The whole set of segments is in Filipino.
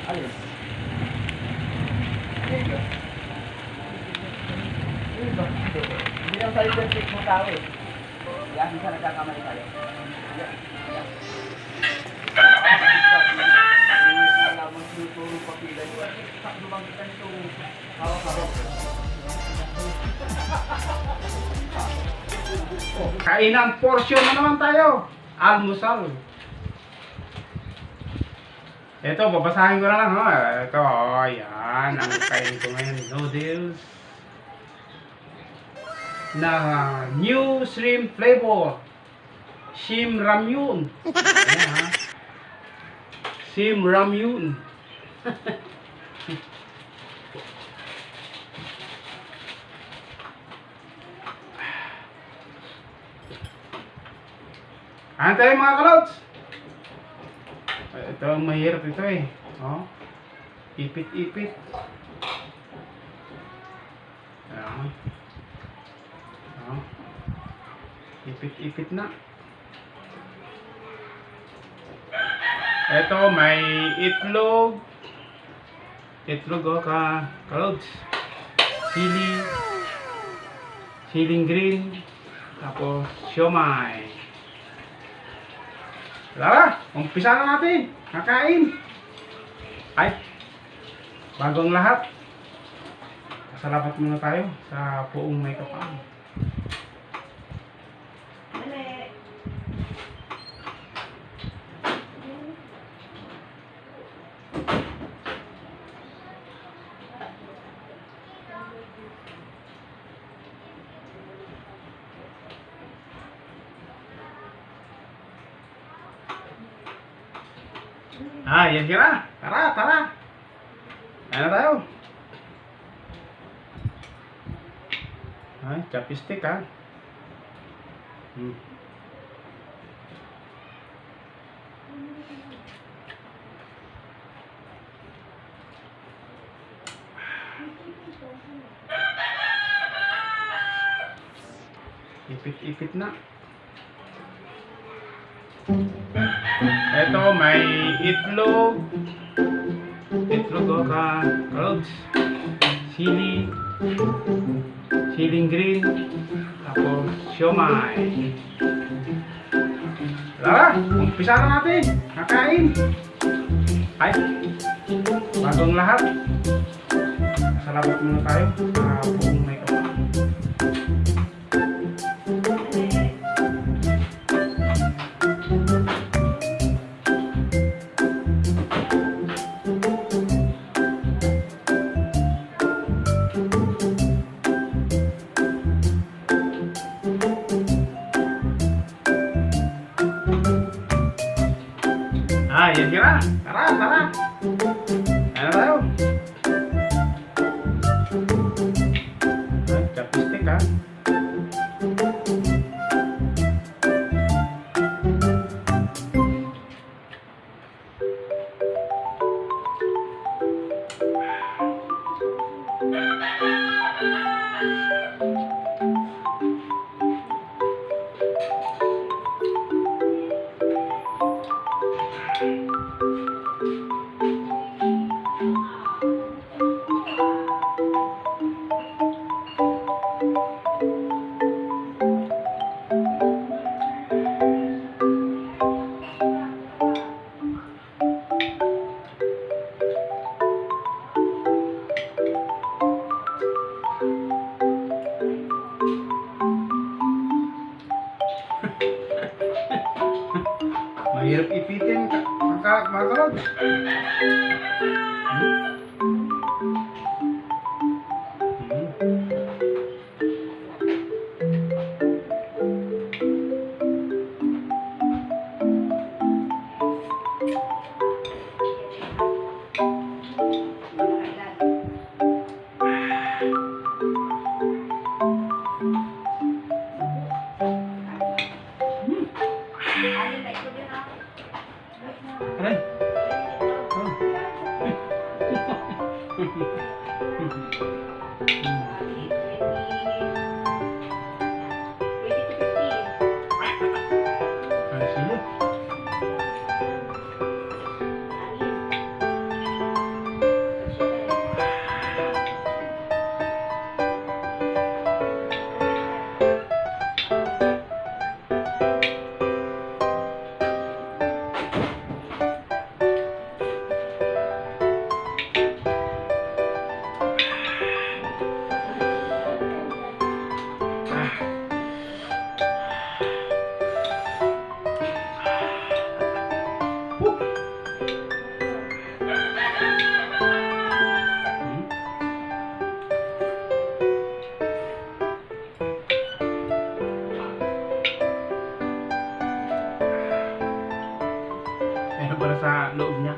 Ayun. Hindi lang tayo perfect mo tao eh. Kaya minsan nagkakamali tayo. Kainan portion na naman tayo. Almusal. Ito, babasahin ko na lang. Ito, ayan. Ang kain ko ngayon. Noodles. Na new shrimp flavor. Shim ramyun. Ayan ha. Shim ramyun. Ano tayo mga kalods? Ito ang mahirap ito eh. Oh. Ipit-ipit. Ayan. Oh. Ipit-ipit na. Ito may itlog. Itlog oh kalods. Siling green. Tapos siomai. Tara, umpisa na natin. Kakain. Ay, bagong lahat. Pasalamat muna tayo sa buong may kapal. Yan sila. Tara. Ano tayo? Ay, chopstick ha. Ipit-ipit na. Ito may itlog. Itlog o kalods. Siling green. Tapos siomai. Tara, umpisa na natin. Kakain. Ay, bagong lahat. Salamat muna tayo sa buong may kapal. Yan sila. Tara. Ano tayo? Ay, chopstick ha. Mahirap ipitin mga kalod. Aray. sa loob niya.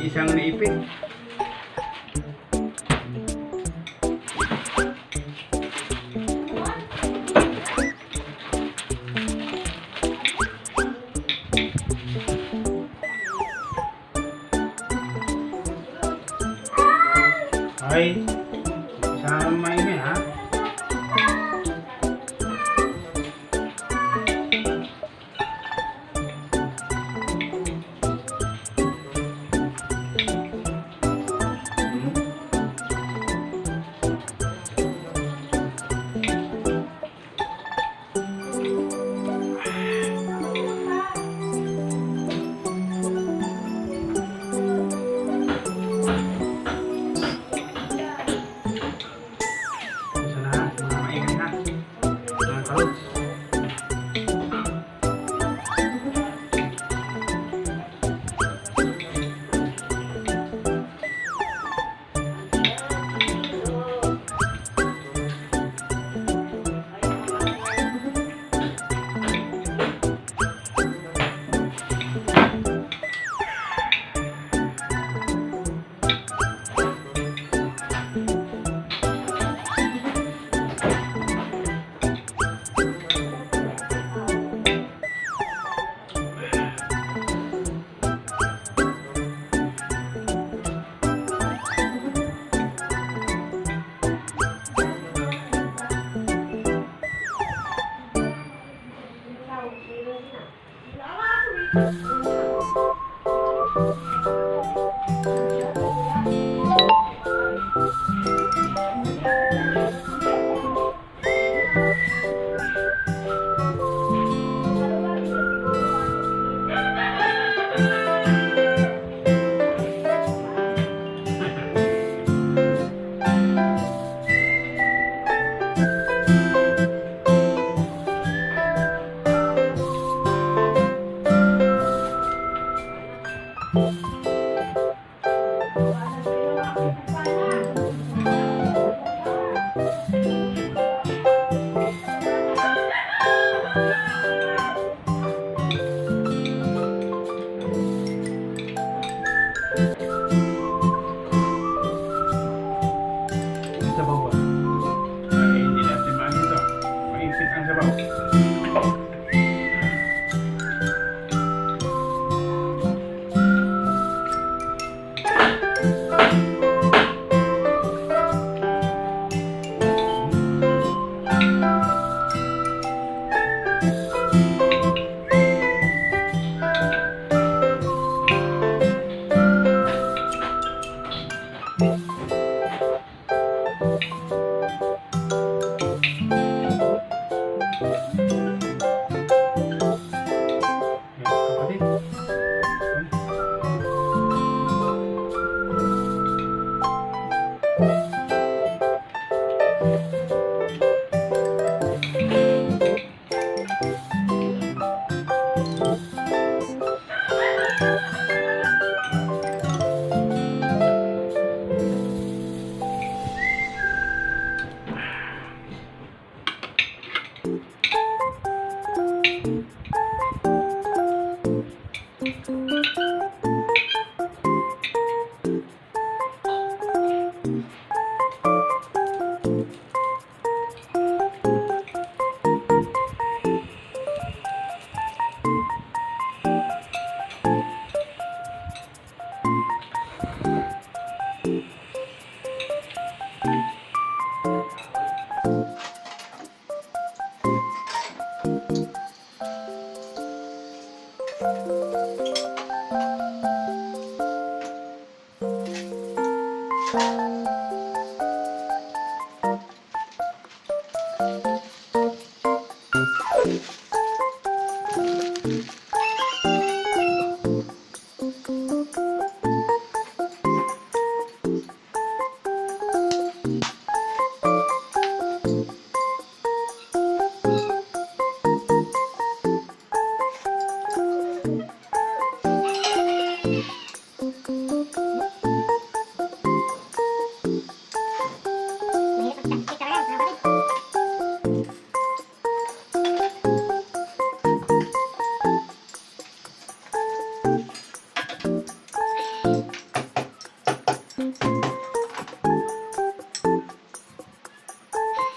Isang naipit. Ay, isang maingay ha.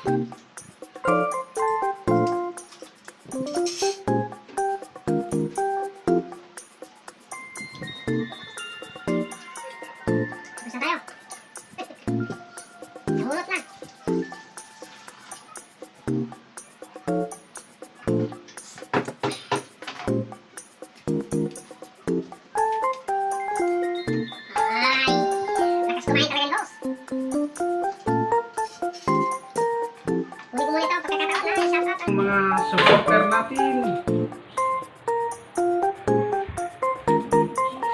Tapos na tayo. Nahulot na. Ay, lakas kumain talaga ni boss. Huli ko muna ito pagkakataon na. Shout out. Ang mga supporter natin.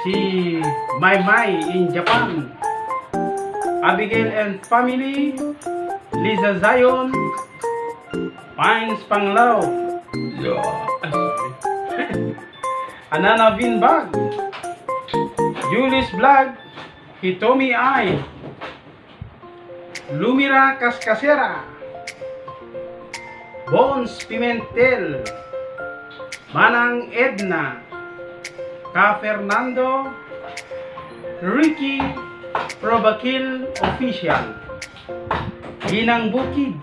Si Mai in Japan. Abigail and family. Liza Zion. Pines Panglao. Ay, sorry. Anana Vinbag. Julius Vlog. Hitomi Ai. Lumira Cascasera. Bones Pimentel. Manang Edna. Ka Fernando. Ricky Probakil Official. Ginang Bukid.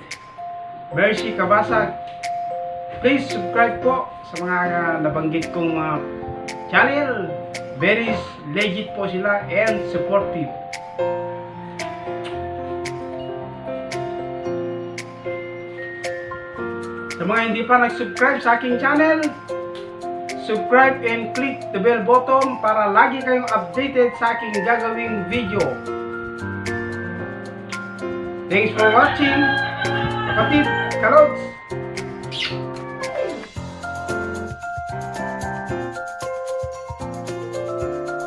Mercy Kabasag. Please subscribe po sa mga nabanggit kong channel. Very legit po sila and supportive. Sa mga hindi pa nag-subscribe sa aking channel, subscribe and click the bell button para lagi kayong updated sa aking gagawing video. Thanks for watching, kapatid, kalods!